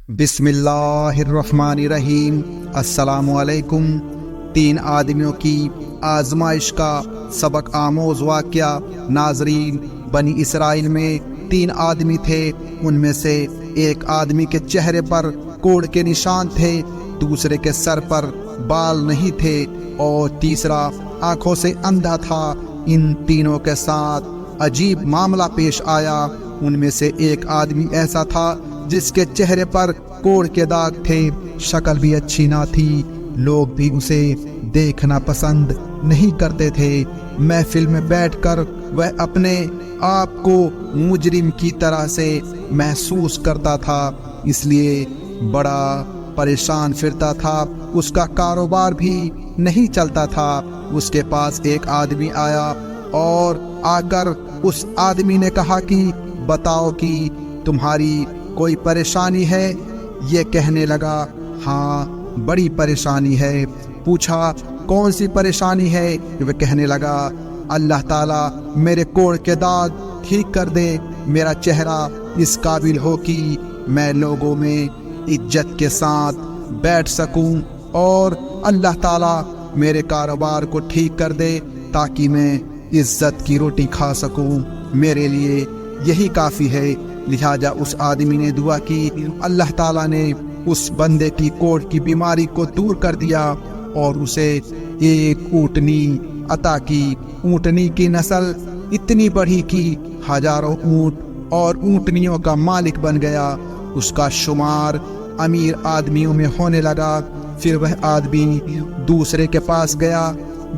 بسم اللہ الرحمن الرحیم۔ السلام علیکم۔ 3 آدمیوں کی آزمائش کا سبق آموز واقعہ۔ ناظرین، بنی اسرائیل میں 3 آدمی تھے۔ ان میں سے ایک آدمی کے چہرے پر کوڑ کے نشان تھے، دوسرے کے سر پر بال نہیں تھے اور تیسرا آنکھوں سے اندھا تھا۔ ان تینوں کے ساتھ عجیب معاملہ پیش آیا۔ ان میں سے ایک آدمی ایسا تھا جس کے چہرے پر کوڑ کے داغ تھے، شکل بھی اچھی نہ تھی، لوگ بھی اسے دیکھنا پسند نہیں کرتے تھے۔ محفل میں بیٹھ کر وہ اپنے آپ کو مجرم کی طرح سے محسوس کرتا تھا، اس لیے بڑا پریشان پھرتا تھا۔ اس کا کاروبار بھی نہیں چلتا تھا۔ اس کے پاس ایک آدمی آیا اور آ کر اس آدمی نے کہا کہ بتاؤ کہ تمہاری کوئی پریشانی ہے؟ یہ کہنے لگا ہاں بڑی پریشانی ہے۔ پوچھا کون سی پریشانی ہے؟ وہ کہنے لگا اللہ تعالیٰ میرے کوڑ کے داغ ٹھیک کر دے، میرا چہرہ اس قابل ہو کہ میں لوگوں میں عزت کے ساتھ بیٹھ سکوں، اور اللہ تعالیٰ میرے کاروبار کو ٹھیک کر دے تاکہ میں عزت کی روٹی کھا سکوں، میرے لیے یہی کافی ہے۔ لہٰذا اس آدمی نے دعا کی، اللہ تعالیٰ نے اس بندے کی کوڑ کی بیماری کو دور کر دیا اور اسے ایک اونٹنی عطا کی۔ اونٹنی کی نسل اتنی بڑھی کہ ہزاروں اونٹ اور اونٹنیوں کا مالک بن گیا۔ اس کا شمار امیر آدمیوں میں ہونے لگا۔ پھر وہ آدمی دوسرے کے پاس گیا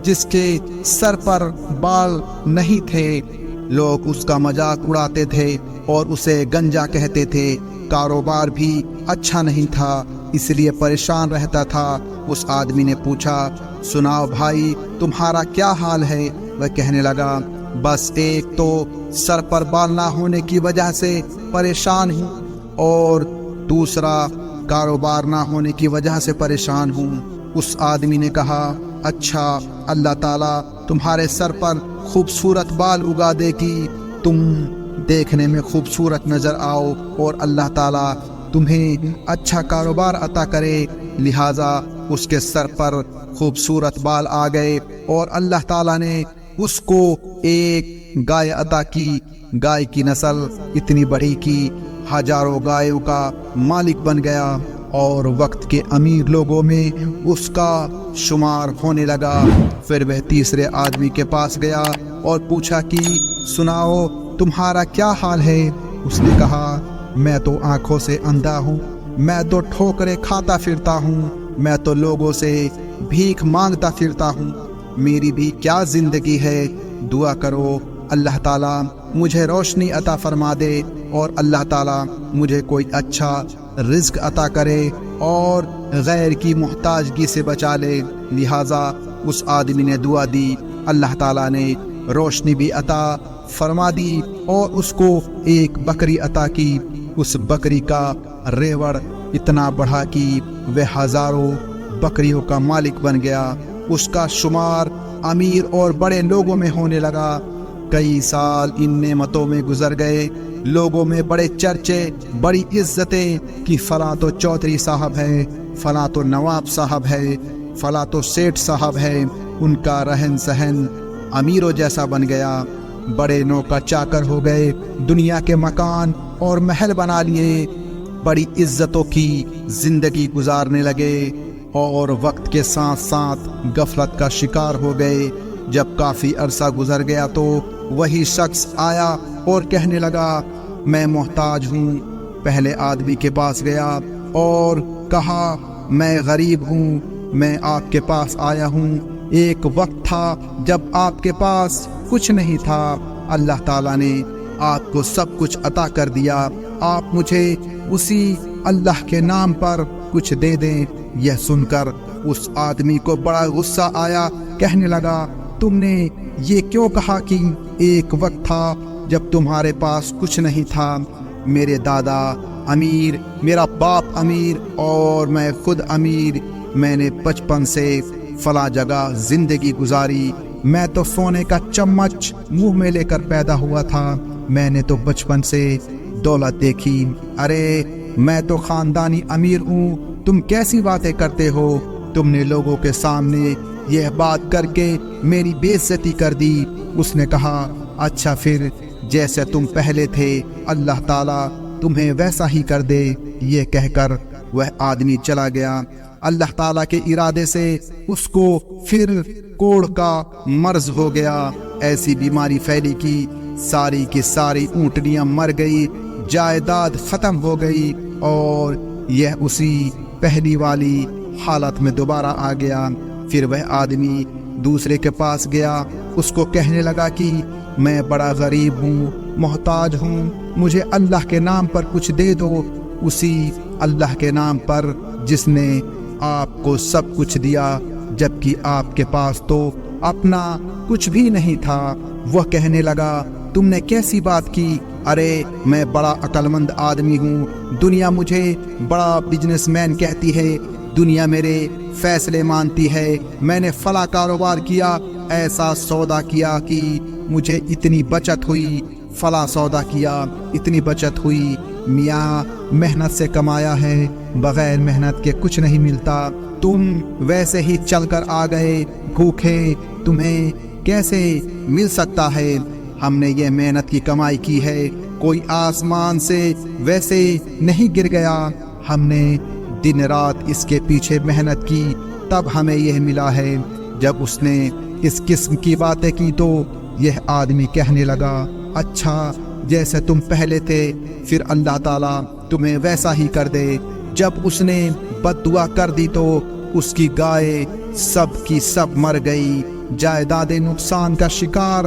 جس کے سر پر بال نہیں تھے، لوگ اس کا مذاق اڑاتے تھے اور اسے گنجا کہتے تھے۔ کاروبار بھی اچھا نہیں تھا، اس لیے پریشان رہتا تھا۔ اس آدمی نے پوچھا سناؤ بھائی تمہارا کیا حال ہے؟ وہ کہنے لگا بس ایک تو سر پر بال نہ ہونے کی وجہ سے پریشان ہوں، اور دوسرا کاروبار نہ ہونے کی وجہ سے پریشان ہوں۔ اس آدمی نے کہا اچھا اللہ تعالیٰ تمہارے سر پر خوبصورت بال اگا دے کہ تم دیکھنے میں خوبصورت نظر آؤ، اور اللہ تعالیٰ تمہیں اچھا کاروبار عطا کرے۔ لہٰذا اس کے سر پر خوبصورت بال آ گئے اور اللہ تعالیٰ نے اس کو ایک گائے عطا کی۔ گائے کی نسل اتنی بڑی کہ ہزاروں گایوں کا مالک بن گیا اور وقت کے امیر لوگوں میں اس کا شمار ہونے لگا۔ پھر وہ تیسرے آدمی کے پاس گیا اور پوچھا کہ سناؤ تمہارا کیا حال ہے؟ اس نے کہا میں تو آنکھوں سے اندھا ہوں، میں تو ٹھوکریں کھاتا پھرتا ہوں، میں تو لوگوں سے بھیک مانگتا پھرتا ہوں، میری بھی کیا زندگی ہے؟ دعا کرو اللہ تعالیٰ مجھے روشنی عطا فرما دے اور اللہ تعالیٰ مجھے کوئی اچھا رزق عطا کرے اور غیر کی محتاجگی سے بچا لے۔ لہٰذا اس آدمی نے دعا دی، اللہ تعالیٰ نے روشنی بھی عطا فرما دی اور اس کو ایک بکری عطا کی۔ اس بکری کا ریوڑ اتنا بڑھا کہ وہ ہزاروں بکریوں کا مالک بن گیا۔ اس کا شمار امیر اور بڑے لوگوں میں ہونے لگا۔ کئی سال ان نعمتوں میں گزر گئے، لوگوں میں بڑے چرچے، بڑی عزتیں کہ فلاں تو چودھری صاحب ہے، فلاں تو نواب صاحب ہے، فلاں تو سیٹھ صاحب ہے۔ ان کا رہن سہن امیروں جیسا بن گیا، بڑے نوکر چاکر ہو گئے، دنیا کے مکان اور محل بنا لیے، بڑی عزتوں کی زندگی گزارنے لگے اور وقت کے ساتھ ساتھ غفلت کا شکار ہو گئے۔ جب کافی عرصہ گزر گیا تو وہی شخص آیا اور کہنے لگا میں محتاج ہوں۔ پہلے آدمی کے پاس گیا اور کہا میں غریب ہوں، میں آپ کے پاس آیا ہوں۔ ایک وقت تھا جب آپ کے پاس کچھ نہیں تھا، اللہ تعالیٰ نے آپ کو سب کچھ عطا کر دیا، آپ مجھے اسی اللہ کے نام پر کچھ دے دیں۔ یہ سن کر اس آدمی کو بڑا غصہ آیا، کہنے لگا تم نے یہ کیوں کہا کہ ایک وقت تھا جب تمہارے پاس کچھ نہیں تھا؟ میرے دادا امیر، میرا باپ امیر اور میں خود امیر، میں نے بچپن سے فلاں جگہ زندگی گزاری، میں تو سونے کا چمچ منہ میں لے کر پیدا ہوا تھا، میں نے تو بچپن سے دولت دیکھی۔ ارے میں تو خاندانی امیر ہوں، تم کیسی باتیں کرتے ہو؟ تم نے لوگوں کے سامنے یہ بات کر کے میری بے عزتی کر دی۔ اس نے کہا اچھا پھر جیسے تم پہلے تھے اللہ تعالیٰ تمہیں ویسا ہی کر دے۔ یہ کہہ کر وہ آدمی چلا گیا۔ اللہ تعالیٰ کے ارادے سے اس کو پھر کوڑھ کا مرض ہو گیا، ایسی بیماری پھیلی کہ ساری کی ساری اونٹنیاں مر گئی، جائیداد ختم ہو گئی، اور یہ اسی پہلی والی حالت میں دوبارہ آ گیا۔ پھر وہ آدمی دوسرے کے پاس گیا، اس کو کہنے لگا کہ میں بڑا غریب ہوں، محتاج ہوں، مجھے اللہ کے نام پر کچھ دے دو، اسی اللہ کے نام پر جس نے آپ کو سب کچھ دیا جبکہ آپ کے پاس تو اپنا کچھ بھی نہیں تھا۔ وہ کہنے لگا تم نے کیسی بات کی؟ ارے میں بڑا عقل مند آدمی ہوں، دنیا مجھے بڑا بزنس مین کہتی ہے، دنیا میرے فیصلے مانتی ہے، میں نے فلاں کاروبار کیا، ایسا سودا کیا کہ مجھے اتنی بچت ہوئی، فلاں سودا کیا اتنی بچت ہوئی۔ میاں محنت سے کمایا ہے، بغیر محنت کے کچھ نہیں ملتا، تم ویسے ہی چل کر آ گئے بھوکے، تمہیں کیسے مل سکتا ہے؟ ہم نے یہ محنت کی کمائی کی ہے، کوئی آسمان سے ویسے نہیں گر گیا، ہم نے دن رات اس کے پیچھے محنت کی تب ہمیں یہ ملا ہے۔ جب اس نے اس قسم کی باتیں کی تو یہ آدمی کہنے لگا اچھا جیسے تم پہلے تھے پھر اللہ تعالیٰ تمہیں ویسا ہی کر دے۔ جب اس نے بد دعا کر دی تو اس کی گائے سب کی سب مر گئی، جائیداد نقصان کا شکار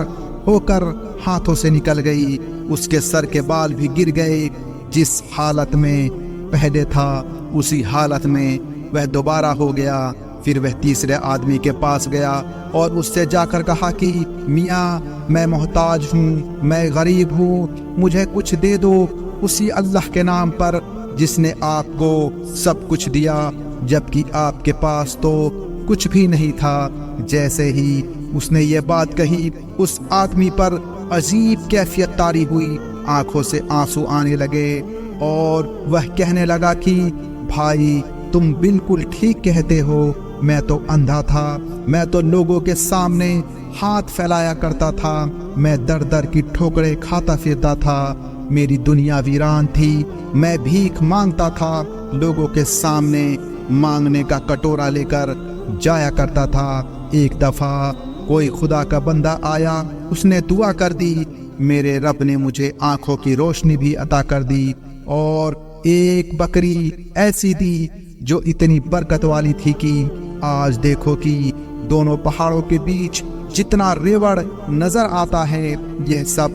ہو کر ہاتھوں سے نکل گئی، اس کے سر کے بال بھی گر گئے، جس حالت میں پہلے تھا اسی حالت میں وہ دوبارہ ہو گیا۔ پھر وہ تیسرے آدمی کے پاس گیا اور اس سے جا کر کہا کہ میاں میں محتاج ہوں، میں غریب ہوں، مجھے کچھ دے دو اسی اللہ کے نام پر جس نے آپ کو سب کچھ دیا جبکہ آپ کے پاس تو کچھ بھی نہیں تھا۔ جیسے ہی اس نے یہ بات کہی اس آدمی پر عجیب کیفیت طاری ہوئی، آنکھوں سے آنسو آنے لگے اور وہ کہنے لگا کہ بھائی تم بالکل ٹھیک کہتے ہو، میں تو اندھا تھا، میں تو لوگوں کے سامنے ہاتھ پھیلایا کرتا تھا، میں در در کی ٹھوکریں کھاتا پھرتا تھا، میری دنیا ویران تھی، میں بھیک مانگتا تھا، لوگوں کے سامنے مانگنے کا کٹورا لے کر جایا کرتا تھا۔ ایک دفعہ کوئی خدا کا بندہ آیا، اس نے دعا کر دی، میرے رب نے مجھے آنکھوں کی روشنی بھی عطا کر دی اور ایک بکری ایسی دی جو اتنی برکت والی تھی کہ آج دیکھو کہ دونوں پہاڑوں کے بیچ جتنا ریوڑ نظر آتا ہے یہ سب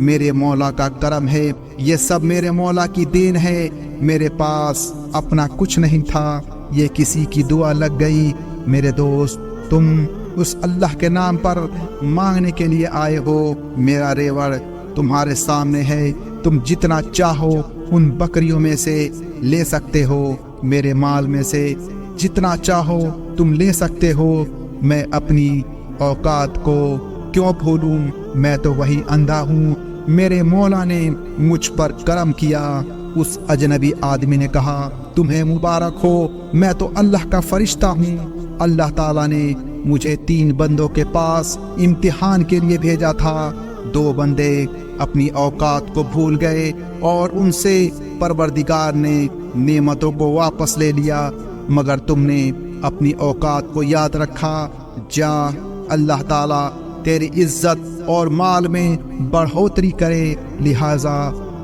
میرے مولا کا کرم ہے، یہ سب میرے مولا کی دین ہے، میرے پاس اپنا کچھ نہیں تھا، یہ کسی کی دعا لگ گئی۔ میرے دوست تم اس اللہ کے نام پر مانگنے کے لیے آئے ہو، میرا ریوڑ تمہارے سامنے ہے، تم جتنا چاہو ان بکریوں میں سے لے سکتے ہو، میرے مال میں سے جتنا چاہو تم لے سکتے ہو، میں اپنی اوقات کو کیوں بھولوں، میں تو وہی اندھا ہوں، میرے مولا نے مجھ پر کرم کیا۔ اس اجنبی آدمی نے کہا تمہیں مبارک ہو، میں تو اللہ کا فرشتہ ہوں، اللہ تعالیٰ نے مجھے 3 بندوں کے پاس امتحان کے لیے بھیجا تھا، 2 بندے اپنی اوقات کو بھول گئے اور ان سے پروردگار نے نعمتوں کو واپس لے لیا، مگر تم نے اپنی اوقات کو یاد رکھا، جا اللہ تعالیٰ تیری عزت اور مال میں بڑھوتری کرے۔ لہٰذا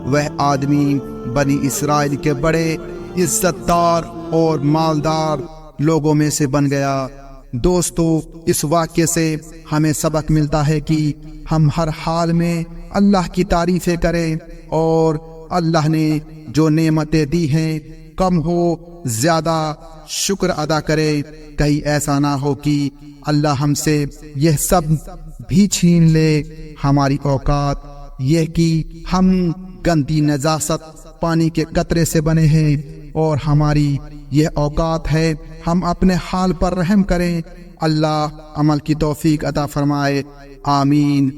وہ آدمی بنی اسرائیل کے بڑے عزت دار اور مالدار لوگوں میں سے بن گیا۔ دوستو اس واقعے سے ہمیں سبق ملتا ہے کہ ہم ہر حال میں اللہ کی تعریفیں کریں اور اللہ نے جو نعمتیں دی ہیں کم ہو زیادہ شکر ادا کرے، کہیں ایسا نہ ہو کہ اللہ ہم سے یہ سب بھی چھین لے۔ ہماری اوقات یہ کہ ہم گندی نجاست پانی کے قطرے سے بنے ہیں اور ہماری یہ اوقات ہے ہم اپنے حال پر رحم کریں۔ اللہ عمل کی توفیق عطا فرمائے، آمین۔